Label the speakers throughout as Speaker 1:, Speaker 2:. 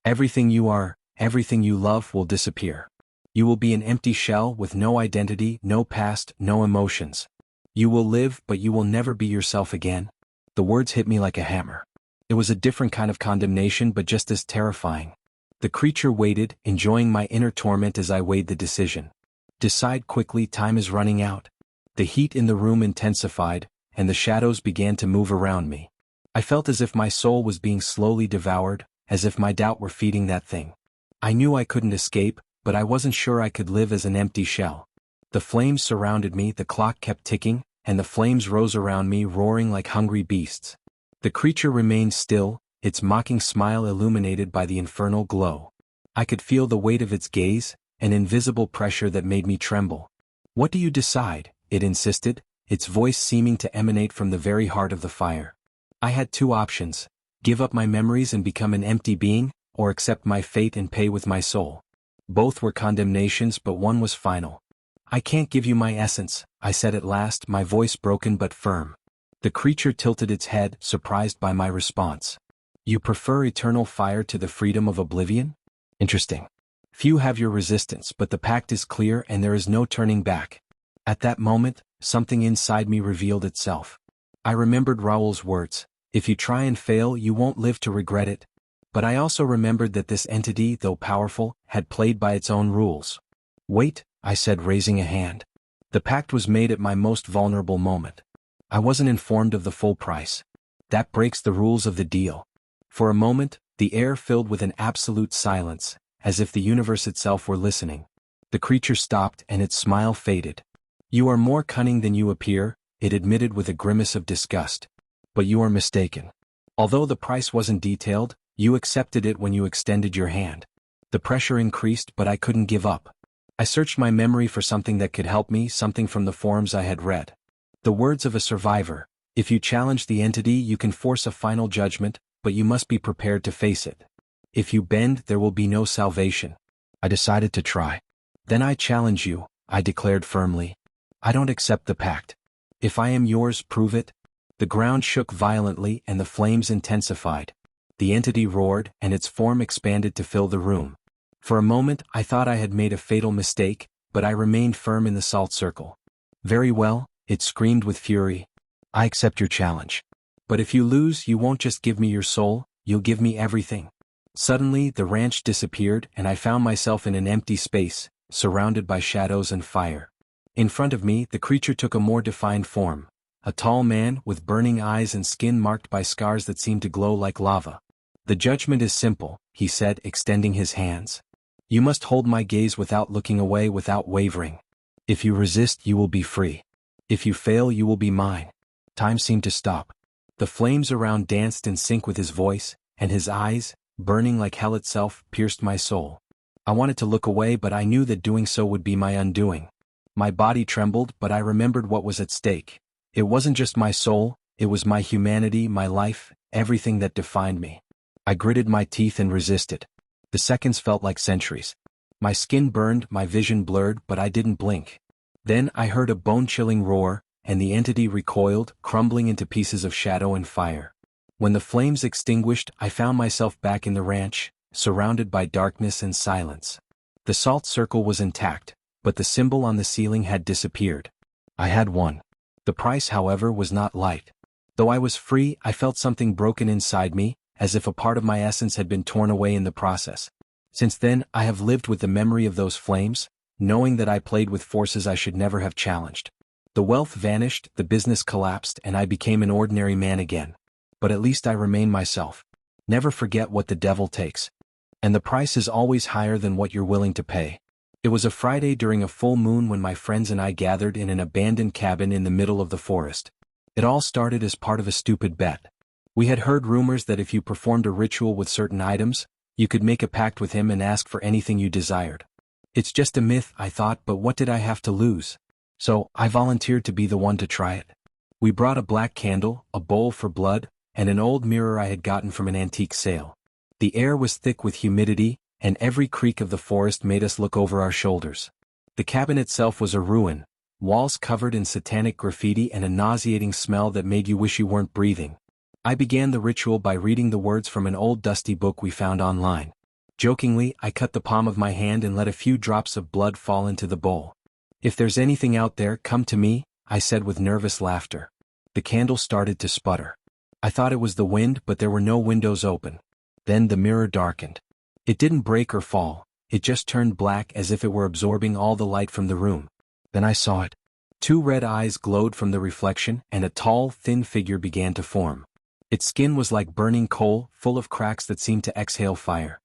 Speaker 1: Everything you are, everything you love will disappear. You will be an empty shell with no identity, no past, no emotions. You will live, but you will never be yourself again. The words hit me like a hammer. It was a different kind of condemnation, but just as terrifying. The creature waited, enjoying my inner torment as I weighed the decision. Decide quickly, time is running out. The heat in the room intensified, and the shadows began to move around me. I felt as if my soul was being slowly devoured, as if my doubt were feeding that thing. I knew I couldn't escape, but I wasn't sure I could live as an empty shell. The flames surrounded me, the clock kept ticking, and the flames rose around me, roaring like hungry beasts. The creature remained still, its mocking smile illuminated by the infernal glow. I could feel the weight of its gaze, an invisible pressure that made me tremble. "What do you decide?" it insisted, its voice seeming to emanate from the very heart of the fire. I had two options: give up my memories and become an empty being, or accept my fate and pay with my soul. Both were condemnations, but one was final. "I can't give you my essence," I said at last, my voice broken but firm. The creature tilted its head, surprised by my response. "You prefer eternal fire to the freedom of oblivion? Interesting. Few have your resistance, but the pact is clear and there is no turning back." At that moment, something inside me revealed itself. I remembered Raoul's words, "If you try and fail, you won't live to regret it." But I also remembered that this entity, though powerful, had played by its own rules. "Wait," I said, raising a hand. "The pact was made at my most vulnerable moment. I wasn't informed of the full price. That breaks the rules of the deal." For a moment, the air filled with an absolute silence, as if the universe itself were listening. The creature stopped and its smile faded. "You are more cunning than you appear," it admitted with a grimace of disgust. "But you are mistaken. Although the price wasn't detailed, you accepted it when you extended your hand." The pressure increased, but I couldn't give up. I searched my memory for something that could help me, something from the forums I had read. The words of a survivor: "If you challenge the entity, you can force a final judgment, but you must be prepared to face it. If you bend, there will be no salvation." I decided to try. "Then I challenge you," I declared firmly. "I don't accept the pact. If I am yours, prove it." The ground shook violently and the flames intensified. The entity roared, and its form expanded to fill the room. For a moment, I thought I had made a fatal mistake, but I remained firm in the salt circle. "Very well," it screamed with fury. "I accept your challenge. But if you lose, you won't just give me your soul, you'll give me everything." Suddenly, the ranch disappeared, and I found myself in an empty space, surrounded by shadows and fire. In front of me, the creature took a more defined form. A tall man, with burning eyes and skin marked by scars that seemed to glow like lava. "The judgment is simple," he said, extending his hands. "You must hold my gaze without looking away, without wavering. If you resist, you will be free. If you fail, you will be mine." Time seemed to stop. The flames around danced in sync with his voice, and his eyes, burning like hell itself, pierced my soul. I wanted to look away, but I knew that doing so would be my undoing. My body trembled, but I remembered what was at stake. It wasn't just my soul, it was my humanity, my life, everything that defined me. I gritted my teeth and resisted. The seconds felt like centuries. My skin burned, my vision blurred, but I didn't blink. Then I heard a bone-chilling roar, and the entity recoiled, crumbling into pieces of shadow and fire. When the flames extinguished, I found myself back in the ranch, surrounded by darkness and silence. The salt circle was intact, but the symbol on the ceiling had disappeared. I had won. The price, however, was not light. Though I was free, I felt something broken inside me, as if a part of my essence had been torn away in the process. Since then, I have lived with the memory of those flames, knowing that I played with forces I should never have challenged. The wealth vanished, the business collapsed, and I became an ordinary man again. But at least I remain myself. Never forget what the devil takes. And the price is always higher than what you're willing to pay. It was a Friday during a full moon when my friends and I gathered in an abandoned cabin in the middle of the forest. It all started as part of a stupid bet. We had heard rumors that if you performed a ritual with certain items, you could make a pact with him and ask for anything you desired. It's just a myth, I thought, but what did I have to lose? So, I volunteered to be the one to try it. We brought a black candle, a bowl for blood, and an old mirror I had gotten from an antique sale. The air was thick with humidity, and every creak of the forest made us look over our shoulders. The cabin itself was a ruin, walls covered in satanic graffiti and a nauseating smell that made you wish you weren't breathing. I began the ritual by reading the words from an old dusty book we found online. Jokingly, I cut the palm of my hand and let a few drops of blood fall into the bowl. "If there's anything out there, come to me," I said with nervous laughter. The candle started to sputter. I thought it was the wind, but there were no windows open. Then the mirror darkened. It didn't break or fall, it just turned black as if it were absorbing all the light from the room. Then I saw it. 2 red eyes glowed from the reflection, and a tall, thin figure began to form. Its skin was like burning coal, full of cracks that seemed to exhale fire.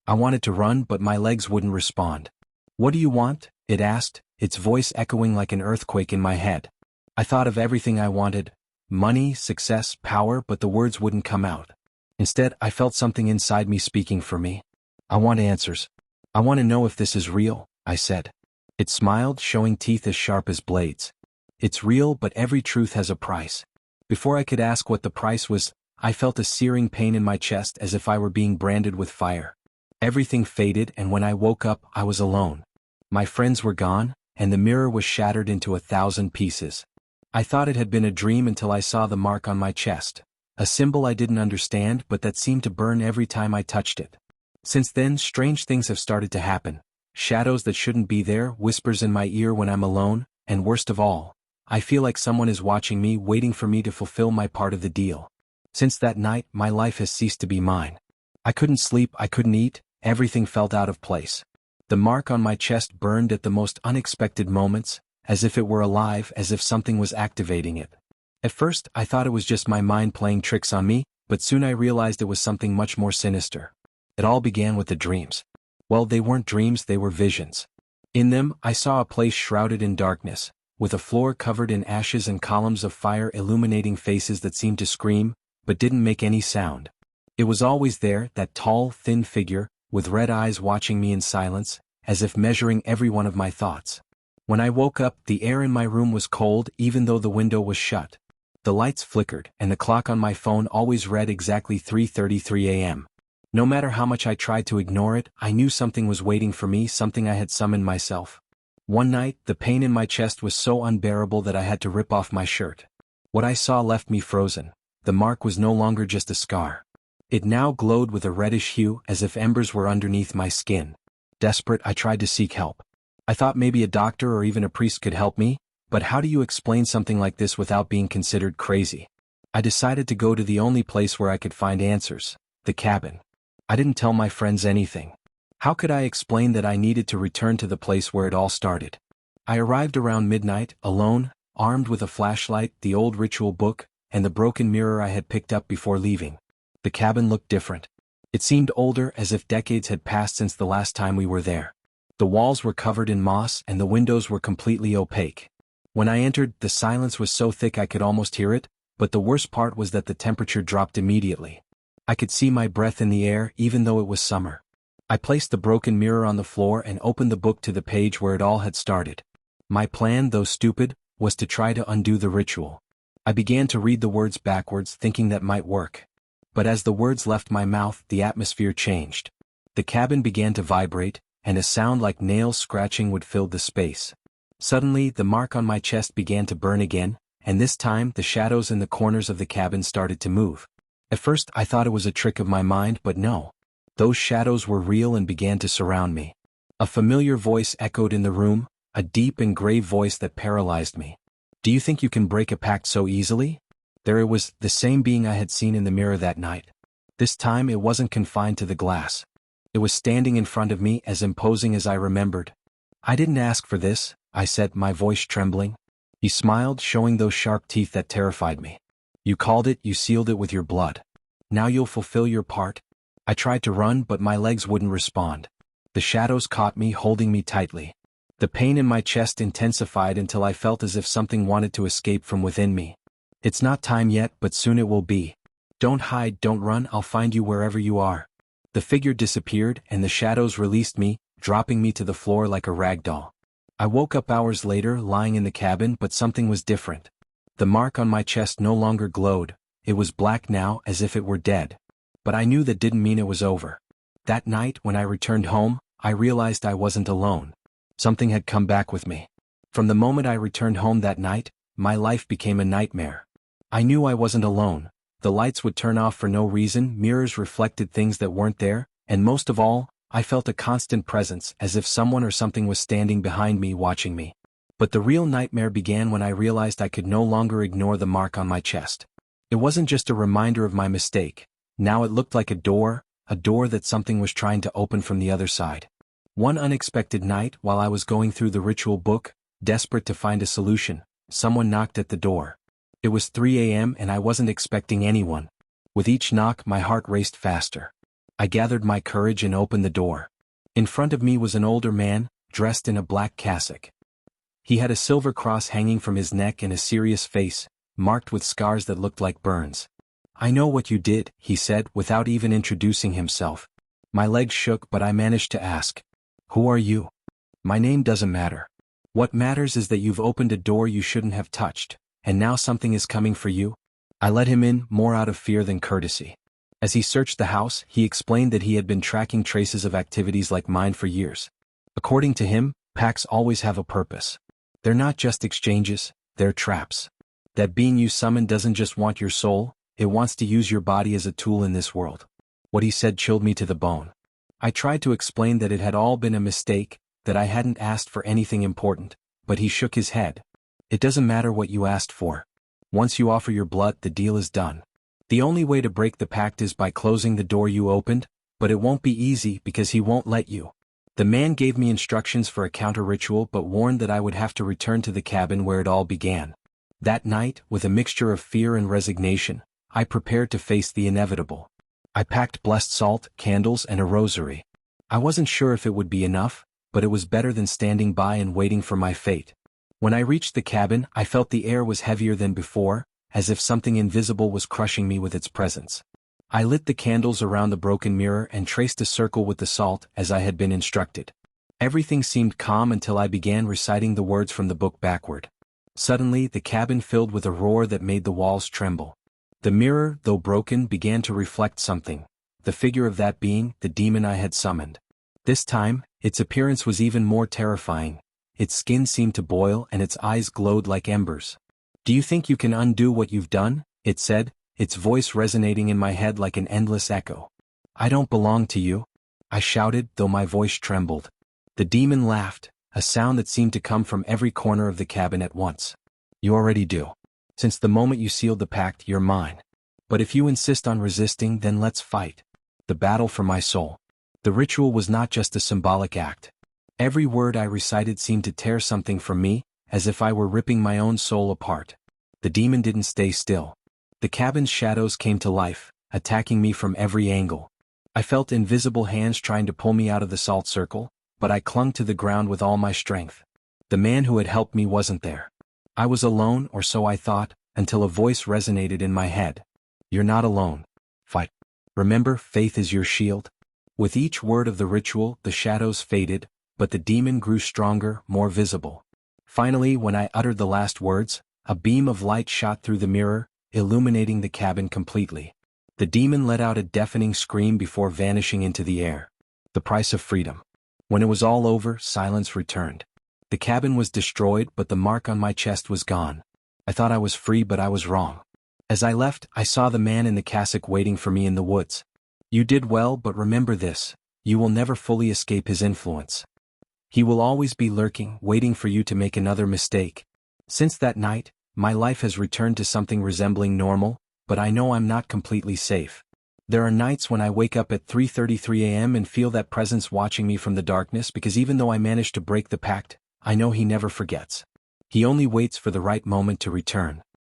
Speaker 1: I wanted to run, but my legs wouldn't respond. "What do you want?" it asked, its voice echoing like an earthquake in my head. I thought of everything I wanted: money, success, power, but the words wouldn't come out. Instead, I felt something inside me speaking for me. "I want answers. I want to know if this is real," I said. It smiled, showing teeth as sharp as blades. "It's real, but every truth has a price." Before I could ask what the price was, I felt a searing pain in my chest as if I were being branded with fire. Everything faded, and when I woke up, I was alone. My friends were gone, and the mirror was shattered into 1,000 pieces. I thought it had been a dream until I saw the mark on my chest, a symbol I didn't understand but that seemed to burn every time I touched it. Since then, strange things have started to happen. Shadows that shouldn't be there, whispers in my ear when I'm alone, and worst of all, I feel like someone is watching me, waiting for me to fulfill my part of the deal. Since that night, my life has ceased to be mine. I couldn't sleep, I couldn't eat, everything felt out of place. The mark on my chest burned at the most unexpected moments, as if it were alive, as if something was activating it. At first, I thought it was just my mind playing tricks on me, but soon I realized it was something much more sinister. It all began with the dreams. Well, they weren't dreams, they were visions. In them, I saw a place shrouded in darkness, with a floor covered in ashes and columns of fire illuminating faces that seemed to scream, but didn't make any sound. It was always there, that tall, thin figure, with red eyes watching me in silence, as if measuring every one of my thoughts. When I woke up, the air in my room was cold even though the window was shut. The lights flickered, and the clock on my phone always read exactly 3:33 a.m. No matter how much I tried to ignore it, I knew something was waiting for me, something I had summoned myself. One night, the pain in my chest was so unbearable that I had to rip off my shirt. What I saw left me frozen. The mark was no longer just a scar. It now glowed with a reddish hue, as if embers were underneath my skin. Desperate, I tried to seek help. I thought maybe a doctor or even a priest could help me, but how do you explain something like this without being considered crazy? I decided to go to the only place where I could find answers: the cabin. I didn't tell my friends anything. How could I explain that I needed to return to the place where it all started? I arrived around midnight, alone, armed with a flashlight, the old ritual book, and the broken mirror I had picked up before leaving. The cabin looked different. It seemed older, as if decades had passed since the last time we were there. The walls were covered in moss and the windows were completely opaque. When I entered, the silence was so thick I could almost hear it, but the worst part was that the temperature dropped immediately. I could see my breath in the air even though it was summer. I placed the broken mirror on the floor and opened the book to the page where it all had started. My plan, though stupid, was to try to undo the ritual. I began to read the words backwards, thinking that might work. But as the words left my mouth, the atmosphere changed. The cabin began to vibrate, and a sound like nails scratching would fill the space. Suddenly, the mark on my chest began to burn again, and this time the shadows in the corners of the cabin started to move. At first I thought it was a trick of my mind, but no. Those shadows were real and began to surround me. A familiar voice echoed in the room, a deep and grave voice that paralyzed me. "Do you think you can break a pact so easily?" There it was, the same being I had seen in the mirror that night. This time it wasn't confined to the glass. It was standing in front of me, as imposing as I remembered. "I didn't ask for this," I said, my voice trembling. He smiled, showing those sharp teeth that terrified me. "You called it, you sealed it with your blood. Now you'll fulfill your part." I tried to run, but my legs wouldn't respond. The shadows caught me, holding me tightly. The pain in my chest intensified until I felt as if something wanted to escape from within me. "It's not time yet, but soon it will be. Don't hide, don't run, I'll find you wherever you are." The figure disappeared, and the shadows released me, dropping me to the floor like a rag doll. I woke up hours later, lying in the cabin, but something was different. The mark on my chest no longer glowed. It was black now, as if it were dead. But I knew that didn't mean it was over. That night, when I returned home, I realized I wasn't alone. Something had come back with me. From the moment I returned home that night, my life became a nightmare. I knew I wasn't alone. The lights would turn off for no reason, mirrors reflected things that weren't there, and most of all, I felt a constant presence, as if someone or something was standing behind me watching me. But the real nightmare began when I realized I could no longer ignore the mark on my chest. It wasn't just a reminder of my mistake. Now it looked like a door that something was trying to open from the other side. One unexpected night, while I was going through the ritual book, desperate to find a solution, someone knocked at the door. It was 3 a.m. and I wasn't expecting anyone. With each knock, my heart raced faster. I gathered my courage and opened the door. In front of me was an older man, dressed in a black cassock. He had a silver cross hanging from his neck and a serious face, marked with scars that looked like burns. "I know what you did," he said, without even introducing himself. My legs shook, but I managed to ask, "Who are you?" "My name doesn't matter. What matters is that you've opened a door you shouldn't have touched, and now something is coming for you." I let him in, more out of fear than courtesy. As he searched the house, he explained that he had been tracking traces of activities like mine for years. According to him, pacts always have a purpose. They're not just exchanges, they're traps. That being you summoned doesn't just want your soul, it wants to use your body as a tool in this world. What he said chilled me to the bone. I tried to explain that it had all been a mistake, that I hadn't asked for anything important, but he shook his head. "It doesn't matter what you asked for. Once you offer your blood, the deal is done. The only way to break the pact is by closing the door you opened, but it won't be easy because he won't let you." The man gave me instructions for a counter-ritual but warned that I would have to return to the cabin where it all began. That night, with a mixture of fear and resignation, I prepared to face the inevitable. I packed blessed salt, candles, and a rosary. I wasn't sure if it would be enough, but it was better than standing by and waiting for my fate. When I reached the cabin, I felt the air was heavier than before, as if something invisible was crushing me with its presence. I lit the candles around the broken mirror and traced a circle with the salt as I had been instructed. Everything seemed calm until I began reciting the words from the book backward. Suddenly, the cabin filled with a roar that made the walls tremble. The mirror, though broken, began to reflect something, the figure of that being, the demon I had summoned. This time, its appearance was even more terrifying. Its skin seemed to boil and its eyes glowed like embers. "Do you think you can undo what you've done?" it said, its voice resonating in my head like an endless echo. "I don't belong to you," I shouted, though my voice trembled. The demon laughed, a sound that seemed to come from every corner of the cabin at once. "You already do. Since the moment you sealed the pact, you're mine. But if you insist on resisting, then let's fight. The battle for my soul." The ritual was not just a symbolic act. Every word I recited seemed to tear something from me, as if I were ripping my own soul apart. The demon didn't stay still. The cabin's shadows came to life, attacking me from every angle. I felt invisible hands trying to pull me out of the salt circle, but I clung to the ground with all my strength. The man who had helped me wasn't there. I was alone, or so I thought, until a voice resonated in my head. "You're not alone. Fight. Remember, faith is your shield." With each word of the ritual, the shadows faded, but the demon grew stronger, more visible. Finally, when I uttered the last words, a beam of light shot through the mirror, illuminating the cabin completely. The demon let out a deafening scream before vanishing into the air. The price of freedom. When it was all over, silence returned. The cabin was destroyed, but the mark on my chest was gone. I thought I was free, but I was wrong. As I left, I saw the man in the cassock waiting for me in the woods. "You did well, but remember this, you will never fully escape his influence. He will always be lurking, waiting for you to make another mistake." Since that night, my life has returned to something resembling normal, but I know I'm not completely safe. There are nights when I wake up at 3:33 a.m. and feel that presence watching me from the darkness, because even though I managed to break the pact, I know he never forgets. He only waits for the right moment to return.